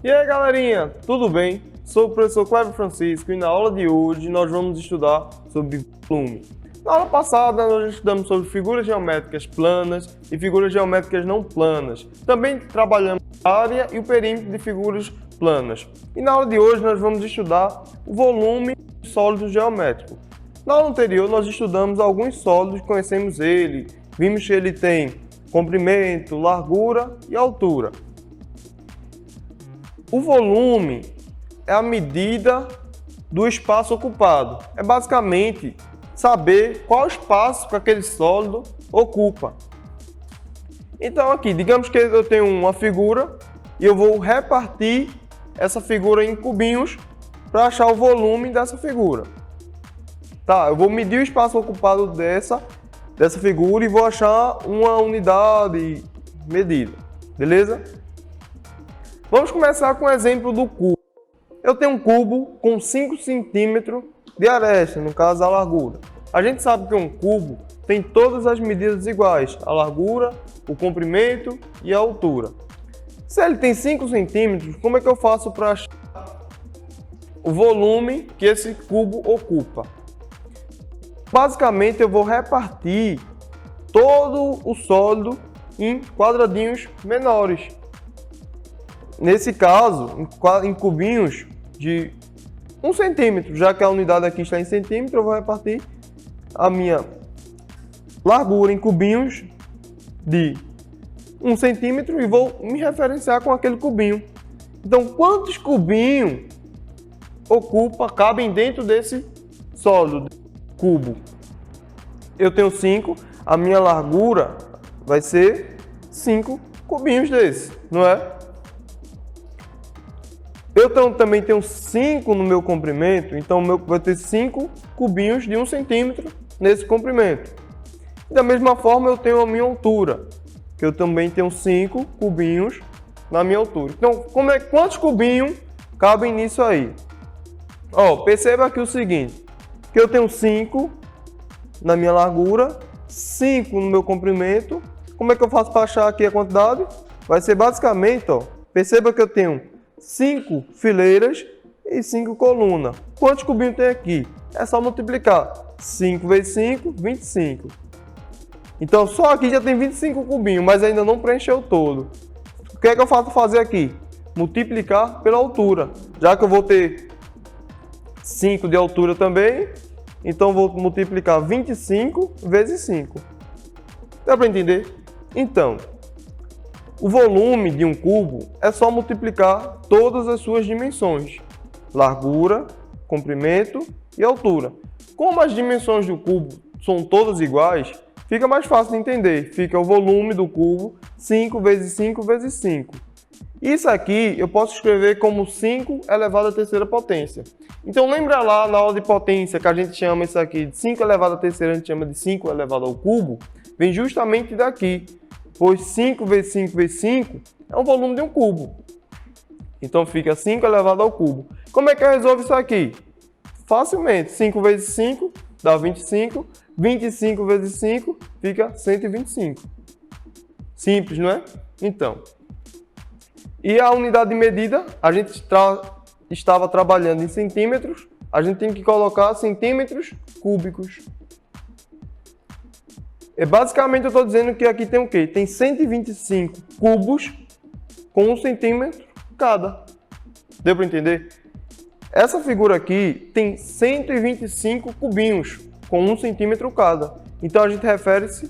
E aí galerinha, tudo bem? Sou o professor Cleber Francisco e na aula de hoje nós vamos estudar sobre volume. Na aula passada nós estudamos sobre figuras geométricas planas e figuras geométricas não planas. Também trabalhamos a área e o perímetro de figuras planas. E na aula de hoje nós vamos estudar o volume de sólidos geométricos. Na aula anterior nós estudamos alguns sólidos, conhecemos ele, vimos que ele tem comprimento, largura e altura. O volume é a medida do espaço ocupado. É basicamente saber qual espaço que aquele sólido ocupa. Então aqui, digamos que eu tenho uma figura e eu vou repartir essa figura em cubinhos para achar o volume dessa figura. Tá, eu vou medir o espaço ocupado dessa figura e vou achar uma unidade medida, beleza? Vamos começar com o exemplo do cubo. Eu tenho um cubo com 5 centímetros de aresta, no caso a largura. A gente sabe que um cubo tem todas as medidas iguais, a largura, o comprimento e a altura. Se ele tem 5 centímetros, como é que eu faço para achar o volume que esse cubo ocupa? Basicamente eu vou repartir todo o sólido em quadradinhos menores. Nesse caso, em cubinhos de 1 centímetro, já que a unidade aqui está em centímetro, eu vou repartir a minha largura em cubinhos de 1 centímetro e vou me referenciar com aquele cubinho. Então, quantos cubinhos cabem dentro desse sólido cubo? Eu tenho 5, a minha largura vai ser 5 cubinhos desse, não é? Eu também tenho 5 no meu comprimento, então vai ter 5 cubinhos de 1 centímetro nesse comprimento. Da mesma forma eu tenho a minha altura, que eu também tenho 5 cubinhos na minha altura. Então, quantos cubinhos cabem nisso aí? Perceba aqui o seguinte, que eu tenho 5 na minha largura, 5 no meu comprimento. Como é que eu faço para achar aqui a quantidade? Vai ser basicamente, perceba que eu tenho 5 fileiras e 5 colunas. Quantos cubinhos tem aqui? É só multiplicar. 5 vezes 5, 25. Então só aqui já tem 25 cubinhos, mas ainda não preencheu todo. O que é que eu faço fazer aqui? Multiplicar pela altura. Já que eu vou ter 5 de altura também, então vou multiplicar 25 vezes 5. Dá para entender? Então, o volume de um cubo é só multiplicar todas as suas dimensões, largura, comprimento e altura. Como as dimensões do cubo são todas iguais, fica mais fácil de entender. Fica o volume do cubo 5 vezes 5 vezes 5. Isso aqui eu posso escrever como 5 elevado à terceira potência. Então lembra lá na aula de potência que a gente chama isso aqui de 5 elevado à terceira, a gente chama de 5 elevado ao cubo? Vem justamente daqui. Pois 5 vezes 5 vezes 5 é o volume de um cubo. Então fica 5 elevado ao cubo. Como é que eu resolvo isso aqui? Facilmente. 5 vezes 5 dá 25. 25 vezes 5 fica 125. Simples, não é? Então. E a unidade de medida, a gente estava trabalhando em centímetros. A gente tem que colocar centímetros cúbicos. Basicamente eu estou dizendo que aqui tem o quê? Tem 125 cubos com 1 centímetro cada. Deu para entender? Essa figura aqui tem 125 cubinhos com 1 centímetro cada. Então a gente refere-se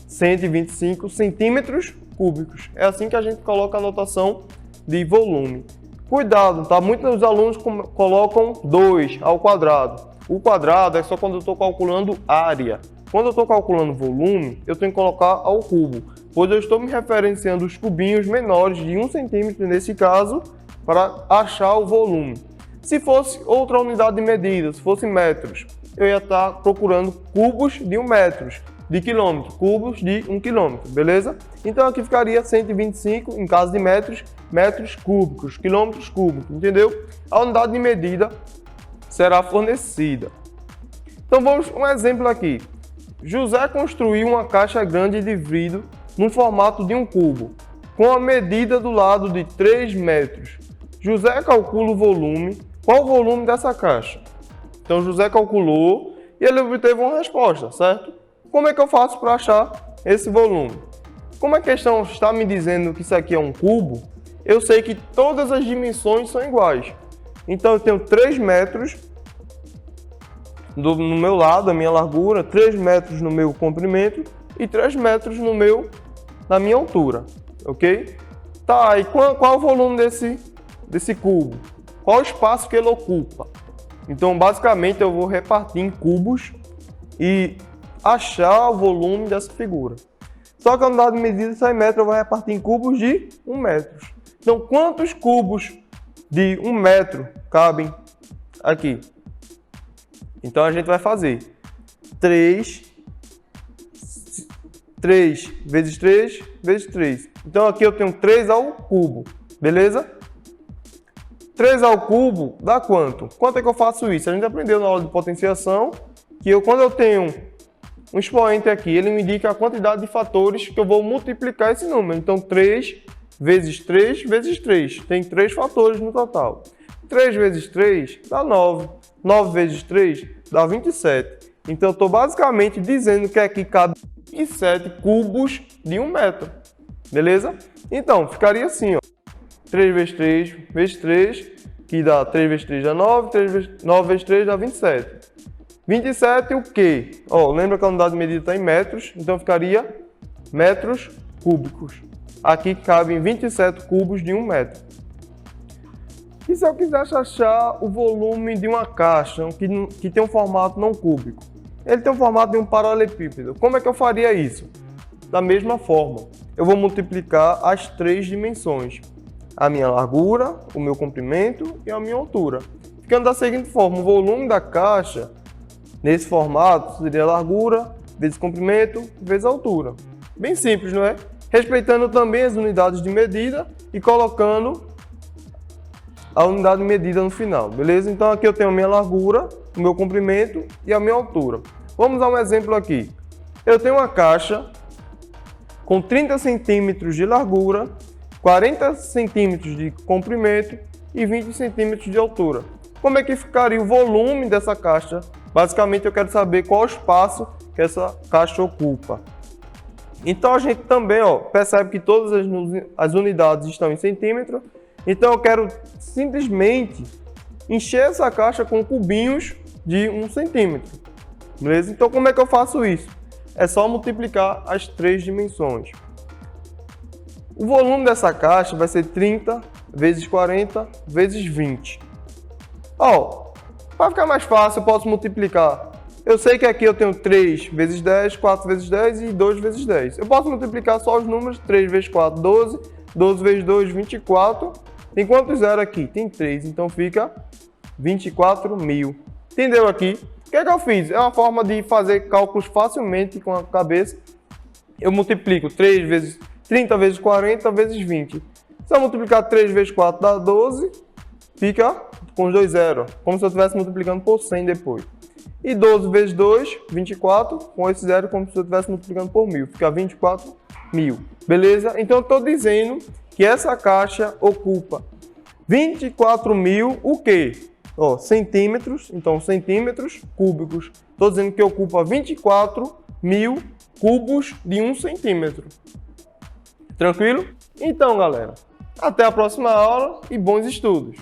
125 centímetros cúbicos. É assim que a gente coloca a notação de volume. Cuidado, tá? Muitos dos alunos colocam 2 ao quadrado. O quadrado é só quando eu estou calculando área. Quando eu estou calculando volume, eu tenho que colocar ao cubo, pois eu estou me referenciando os cubinhos menores de 1 centímetro nesse caso, para achar o volume. Se fosse outra unidade de medida, se fosse metros, eu ia estar procurando cubos de 1 metro, de quilômetro, cubos de 1 quilômetro, beleza? Então aqui ficaria 125, em caso de metros, metros cúbicos, quilômetros cúbicos, entendeu? A unidade de medida será fornecida. Então vamos um exemplo aqui. José construiu uma caixa grande de vidro no formato de um cubo, com a medida do lado de 3 metros. José calcula o volume. Qual o volume dessa caixa? Então, José calculou e ele obteve uma resposta, certo? Como é que eu faço para achar esse volume? Como a questão está me dizendo que isso aqui é um cubo, eu sei que todas as dimensões são iguais. Então, eu tenho 3 metros no meu lado, a minha largura, 3 metros no meu comprimento e 3 metros na minha altura, ok? Tá, e qual o volume desse cubo? Qual o espaço que ele ocupa? Então, basicamente, eu vou repartir em cubos e achar o volume dessa figura. Só que a unidade de medida, se é metro, eu vou repartir em cubos de 1 metro. Então, quantos cubos de 1 metro cabem aqui? Então, a gente vai fazer 3 vezes 3 vezes 3. Então, aqui eu tenho 3 ao cubo, beleza? 3 ao cubo dá quanto? Quanto é que eu faço isso? A gente aprendeu na aula de potenciação que quando eu tenho um expoente aqui, ele me indica a quantidade de fatores que eu vou multiplicar esse número. Então, 3 vezes 3 vezes 3. Tem 3 fatores no total. 3 vezes 3 dá 9. 9 vezes 3 dá 27. Então, eu estou basicamente dizendo que aqui cabe 27 cubos de 1 metro. Beleza? Então, ficaria assim, ó. 3 vezes 3 vezes 3, que dá 3 vezes 3 dá 9, 9 vezes 3 dá 27. 27 o quê? Ó, lembra que a unidade de medida está em metros, então ficaria metros cúbicos. Aqui cabem 27 cubos de 1 metro. E se eu quisesse achar o volume de uma caixa que tem um formato não cúbico? Ele tem um formato de um paralelepípedo. Como é que eu faria isso? Da mesma forma, eu vou multiplicar as 3 dimensões. A minha largura, o meu comprimento e a minha altura. Ficando da seguinte forma, o volume da caixa, nesse formato, seria largura vezes comprimento vezes altura. Bem simples, não é? Respeitando também as unidades de medida e colocando a unidade de medida no final, beleza? Então aqui eu tenho a minha largura, o meu comprimento e a minha altura. Vamos a um exemplo aqui. Eu tenho uma caixa com 30 centímetros de largura, 40 centímetros de comprimento e 20 centímetros de altura. Como é que ficaria o volume dessa caixa? Basicamente eu quero saber qual o espaço que essa caixa ocupa. Então a gente também percebe que todas as unidades estão em centímetro. Então eu quero simplesmente encher essa caixa com cubinhos de 1 centímetro. Beleza? Então como é que eu faço isso? É só multiplicar as 3 dimensões. O volume dessa caixa vai ser 30 vezes 40 vezes 20. Para ficar mais fácil, eu posso multiplicar. Eu sei que aqui eu tenho 3 vezes 10, 4 vezes 10 e 2 vezes 10. Eu posso multiplicar só os números. 3 vezes 4, 12. 12 vezes 2, 24. Tem quantos zero aqui? Tem 3. Então fica 24.000. Entendeu aqui? O que é que eu fiz? É uma forma de fazer cálculos facilmente com a cabeça. Eu multiplico 30 vezes 40 vezes 20. Se eu multiplicar 3 vezes 4 dá 12, fica com os dois zeros, como se eu estivesse multiplicando por 100 depois. E 12 vezes 2, 24, com esse zero, como se eu estivesse multiplicando por 1000, fica 24.000. Beleza? Então eu estou dizendo que essa caixa ocupa 24.000 o quê? Centímetros, então centímetros cúbicos. Estou dizendo que ocupa 24.000 cubos de 1 centímetro. Tranquilo? Então, galera, até a próxima aula e bons estudos!